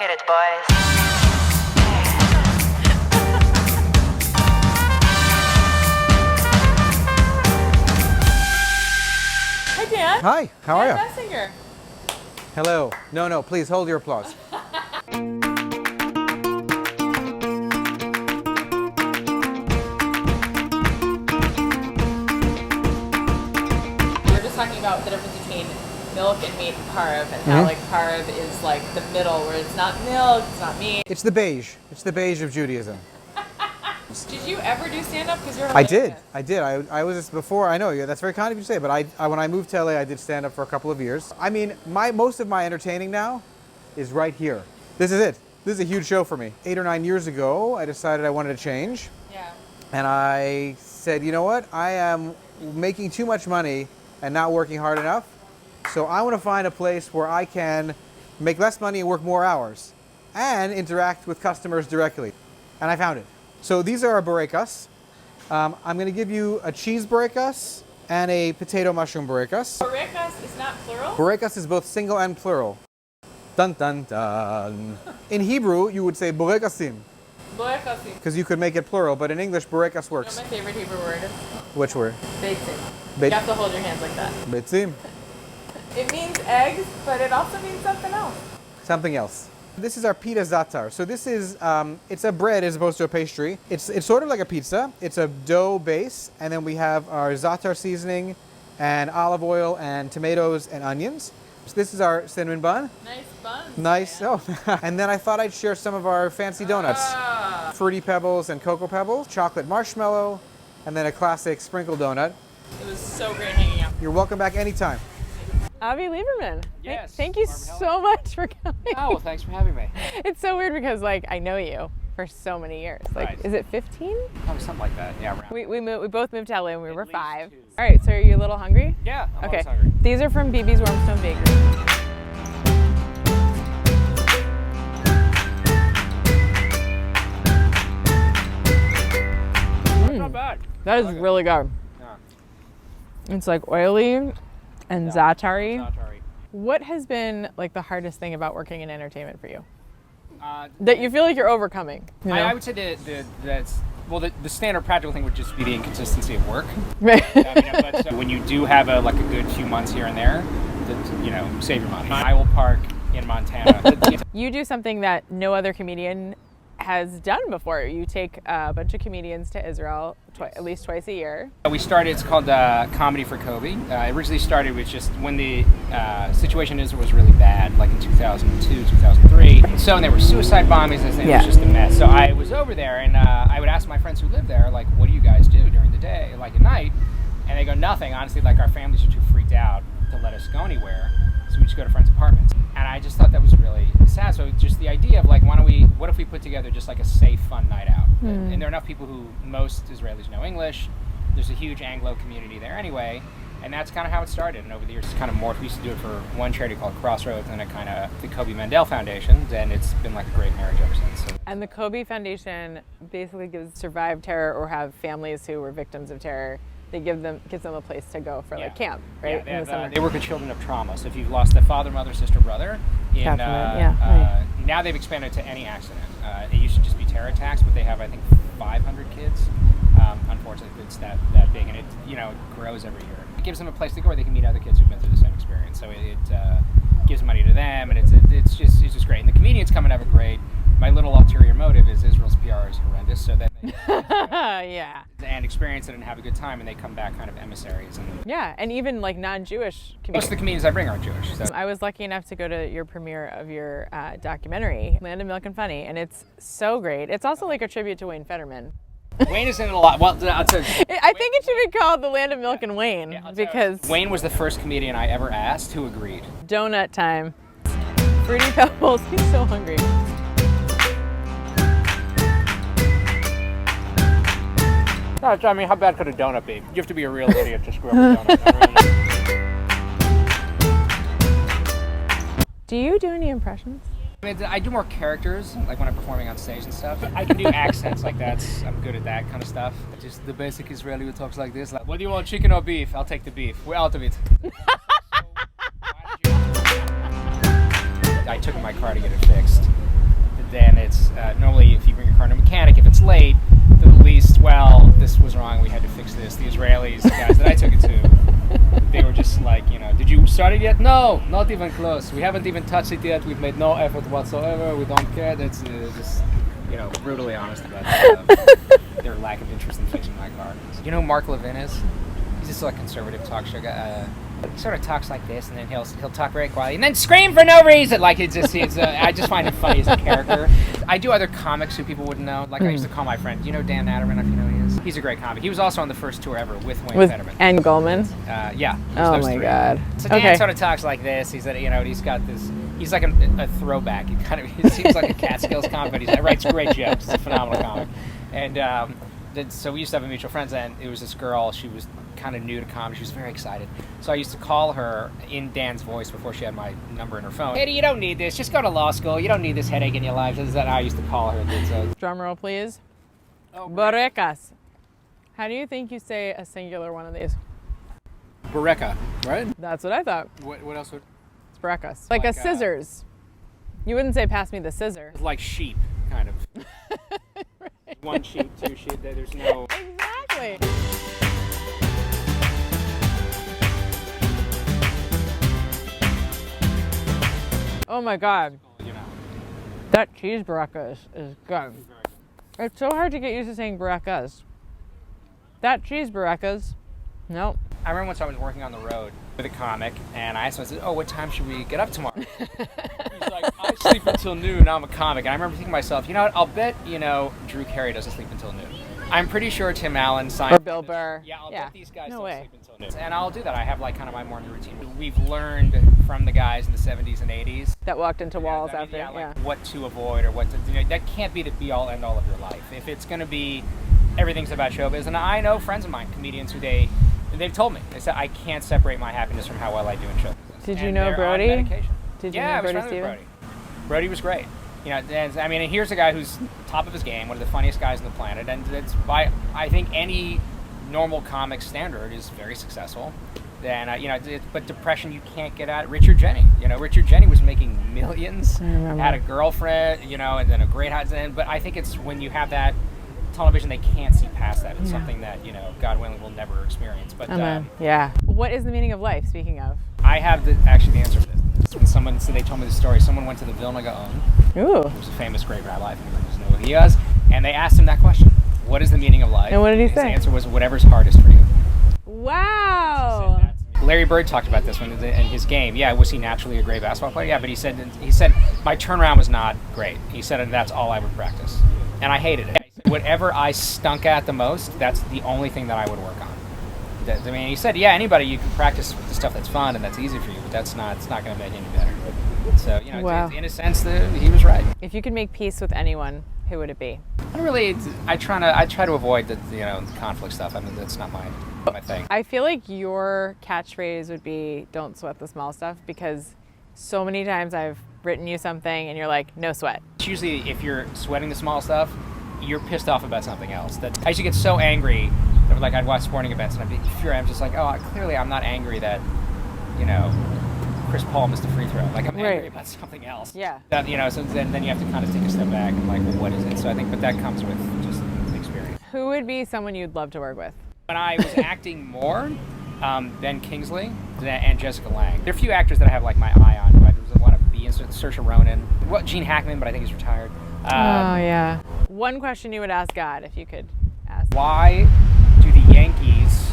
Get it, boys. Hi, Dan. Hi, how are you? Messinger. Hello. No, please hold your applause. We were just talking about the difference between milk and meat and parve, and how like parve is like the middle, where it's not milk, it's not meat. It's the beige. It's the beige of Judaism. Did you ever do stand-up? Because you're I hilarious. did. I was before. I know you. That's very kind of you to say. But I when I moved to LA, I did stand up for a couple of years. I mean, most of my entertaining now is right here. This is it. This is a huge show for me. 8 or 9 years ago, I decided I wanted to change, Yeah. and I said, you know what? I am making too much money and not working hard enough. So I want to find a place where I can make less money and work more hours, and interact with customers directly. And I found it. So these are our burekas. I'm going to give you a cheese burekas and a potato mushroom burekas. Burekas is not plural? Burekas is both single and plural. Dun dun dun. In Hebrew, you would say burekasim, Burekas. because you could make it plural, but in English, burekas You know works. what my favorite Hebrew word is? Which word? Beitzim. Beit- You have to hold your hands like that. Beitzim. It means eggs, but it also means something else. Something else. This is our pita zatar. So this is, it's a bread as opposed to a pastry. It's sort of like a pizza. It's a dough base, and then we have our zatar seasoning and olive oil and tomatoes and onions. So this is our cinnamon bun. Nice buns. Nice. man. Oh, and then I thought I'd share some of our fancy donuts. Ah. Fruity Pebbles and Cocoa Pebbles, chocolate marshmallow, and then a classic sprinkle donut. It was so great hanging out. You're welcome back anytime. Avi Liberman. Yes, Thank you Barbara, so much for coming. Oh, well, thanks for having me. It's so weird because like I know you for so many years. Like, Right. is it 15? Probably something like that. Yeah, around. We both moved to LA when we were least 5. two. All right, so are you a little hungry? Yeah, I'm Okay. always hungry. These are from Bibi's Warmstone Bakery. Not bad. That is really good. Yeah. It's like oily and Yeah. zatari. Zatari. What has been like the hardest thing about working in entertainment for you? Uh, That you feel like you're overcoming? You know? I would say the standard practical thing would just be the inconsistency of work. Right. But when you do have a good few months here and there, save your money. I will park in Montana. You do something that no other comedian has done before. You take a bunch of comedians to Israel at least twice a year. We started, it's called Comedy for Kobe. It originally started with just when the situation in Israel was really bad, like in 2002, 2003. So, and there were suicide bombings and it was just a mess. So I was over there and I would ask my friends who lived there, like, what do you guys do during the day, like at night? And they go, nothing. Honestly, like our families are too freaked out to let us go anywhere. So we just go to friends' apartments. And I just thought that was really sad. So just the idea of like, what if we put together just like a safe, fun night out? And there are enough people who, most Israelis know English. There's a huge Anglo community there anyway. And that's kind of how it started. And over the years, it's kind of morphed. We used to do it for one charity called Crossroads and the Kobe Mandel Foundation. And it's been like a great marriage ever since. So. And the Kobe Foundation basically gives survived terror or have families who were victims of terror. They gives them a place to go for like camp, right? Yeah, in the summer. they work with children of trauma. So if you've lost a father, mother, sister, brother, now they've expanded to any accident. It used to just be terror attacks, but they have I think 500 kids. Unfortunately, it's that big, and it grows every year. It gives them a place to go where they can meet other kids who've been through the same experience. So it gives money to them, and it's just great. And the comedians come and have a great. My little ulterior motive is Israel's PR is horrendous, so that they yeah. and experience it and have a good time, and they come back kind of emissaries. And Yeah, and even like non-Jewish comedians. most of the comedians I bring aren't Jewish. So. I was lucky enough to go to your premiere of your documentary, Land of Milk and Funny, and it's so great. It's also like a tribute to Wayne Fetterman. Wayne is in it a lot. Well, I'll tell you. I think it should be called The Land of Milk and Wayne I'll tell you. because Wayne was the first comedian I ever asked who agreed. donut time. Fruity Pebbles, he's so hungry. No, I mean, how bad could a donut be? You have to be a real idiot to screw up a donut. Do you do any impressions? I do more characters, like when I'm performing on stage and stuff. I can do accents, like I'm good at that kind of stuff. Just the basic Israeli who talks like this. Like, what do you want, chicken or beef? I'll take the beef. We're out of it. I took in my car to get it fixed. this was wrong. We had to fix this. The Israelis, the guys that I took it to, they were just like, did you start it yet? No, not even close. We haven't even touched it yet. We've made no effort whatsoever. We don't care. That's just, brutally honest about their lack of interest in fixing my car. You know who Mark Levin is? He's just like a conservative talk show guy. He sort of talks like this, and then he'll talk very quietly, and then scream for no reason. Like I just find him funny as a character. I do other comics who people wouldn't know. Like I used to call my friend. Do you know Dan Natterman? If you know who he is, he's a great comic. He was also on the first tour ever with Wayne Fetterman and Goldman. Yeah. Oh my God. So Dan sort of talks like this. He's he's got this. He's like a throwback. He seems like a Catskills comic, but he writes great jokes. He's a phenomenal comic. And so we used to have a mutual friend, and it was this girl. She was kind of new to comedy. She was very excited. So I used to call her in Dan's voice before she had my number in her phone. Hey, you don't need this. Just go to law school. You don't need this headache in your life. This is that I used to call her. So. Drum roll, please. Oh, Burecas. How do you think you say a singular one of these? Bureka, right? That's what I thought. What else would? It's burecas. Like a scissors. You wouldn't say pass me the scissor. Like sheep, kind of. Right. One sheep, two sheep. There's no. Exactly. Oh my God. That cheese burecas is good. It's so hard to get used to saying burecas. That cheese burecas, nope. I remember once I was working on the road with a comic, and I asked him, I said, what time should we get up tomorrow? He's like, I sleep until noon, I'm a comic. And I remember thinking to myself, you know what, I'll bet, Drew Carey doesn't sleep until noon. I'm pretty sure Tim Allen signed. Or Bill Burr. Yeah, I'll bet these guys no don't way. sleep until noon. And I'll do that. I have like kind of my morning routine. We've learned from the guys in the 70s and 80s. That walked into walls after. Like what to avoid or what to, that can't be the be all end all of your life. If it's going to be, everything's about showbiz. And I know friends of mine, comedians, who they've told me, they said, I can't separate my happiness from how well I do in show business. Did you know Brody? Did you know Brody Stevens? Brody was great. And here's a guy who's top of his game, one of the funniest guys on the planet, and it's by I think any normal comic standard is very successful. Then but depression you can't get out. Richard Jenney, Richard Jenney was making millions, had a girlfriend, and then a great husband. But I think it's when you have that tunnel vision, they can't see past that. It's something that God willing, we'll never experience. But what is the meaning of life? Speaking of, I have the answer to this. When they told me the story. Someone went to the Vilna Gaon. Ooh. Who's a famous great rabbi, if anyone doesn't know who he is, and they asked him that question: what is the meaning of life? And what did he say? His answer was whatever's hardest for you. Wow. Larry Bird talked about this in his game. Yeah, was he naturally a great basketball player? Yeah, but he said my turnaround was not great. He said that's all I would practice, and I hated it. Whatever I stunk at the most, that's the only thing that I would work on. He said, anybody, you can practice with the stuff that's fun and that's easy for you, but it's not going to make you any better. So, in a sense, he was right. If you could make peace with anyone, who would it be? I try to avoid the conflict stuff. I mean, that's not my thing. I feel like your catchphrase would be, don't sweat the small stuff, because so many times I've written you something and you're like, no sweat. It's usually if you're sweating the small stuff, you're pissed off about something else. That I used to get so angry that I'd watch sporting events and I'd be furious. I'm just like, clearly I'm not angry that, Chris Paul missed a free throw. Like I'm angry about something else. Yeah. That, so then you have to kind of take a step back and like, well, what is it? So I think, but that comes with just experience. Who would be someone you'd love to work with? When I was acting more, Ben Kingsley and Jessica Lange. There are a few actors that I have like my eye on. I want to be in Saoirse Ronan. Well, Gene Hackman, but I think he's retired. One question you would ask God if you could ask. Why do the Yankees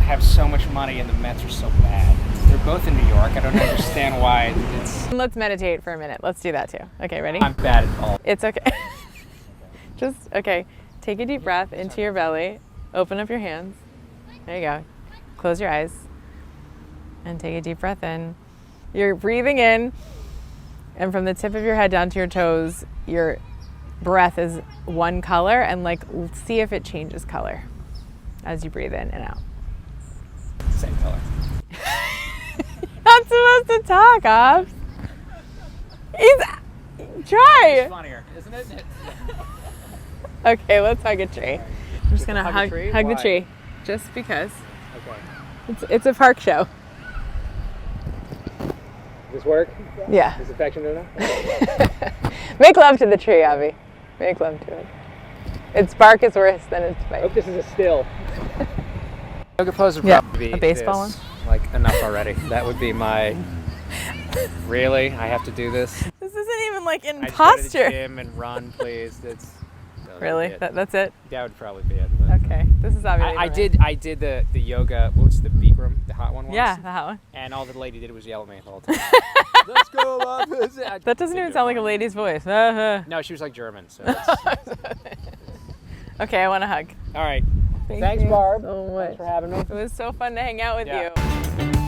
have so much money and the Mets are so bad? They're both in New York. I don't understand why it's... Let's meditate for a minute. Let's do that too. Okay, ready? I'm bad at all. It's okay. Take a deep breath into your belly. Open up your hands. There you go. Close your eyes. And take a deep breath in. You're breathing in. And from the tip of your head down to your toes, your breath is one color, and see if it changes color as you breathe in and out. Same color. Not supposed to talk, Ops. Try. It's funnier, isn't it? Okay, let's hug a tree. I'm just gonna hug the tree, just because. Okay. It's a park show. Does this work? Yeah. Is affection enough? Make love to the tree, Avi. Make love to it. Its bark is worse than its I bite. hope this is a still. Yoga pose would Yeah, probably be a baseball this. Like, enough already. That would be my... Really? I have to do this? This isn't even like in I just go to the posture. gym and run, please. That's Really? it. That's it? That would probably be it. But Okay. This is Avi I Liberman. did the yoga. What's the Bikram, the hot one? Once, Yeah, that one. And all the lady did was yell at me the whole time. Let's go, love this. That doesn't even sound like a lady's voice. No, she was like German. So Okay, I want a hug. all right. Thanks, Thanks, Barb. so much. Thanks for having me. It was so fun to hang out with Yeah. you.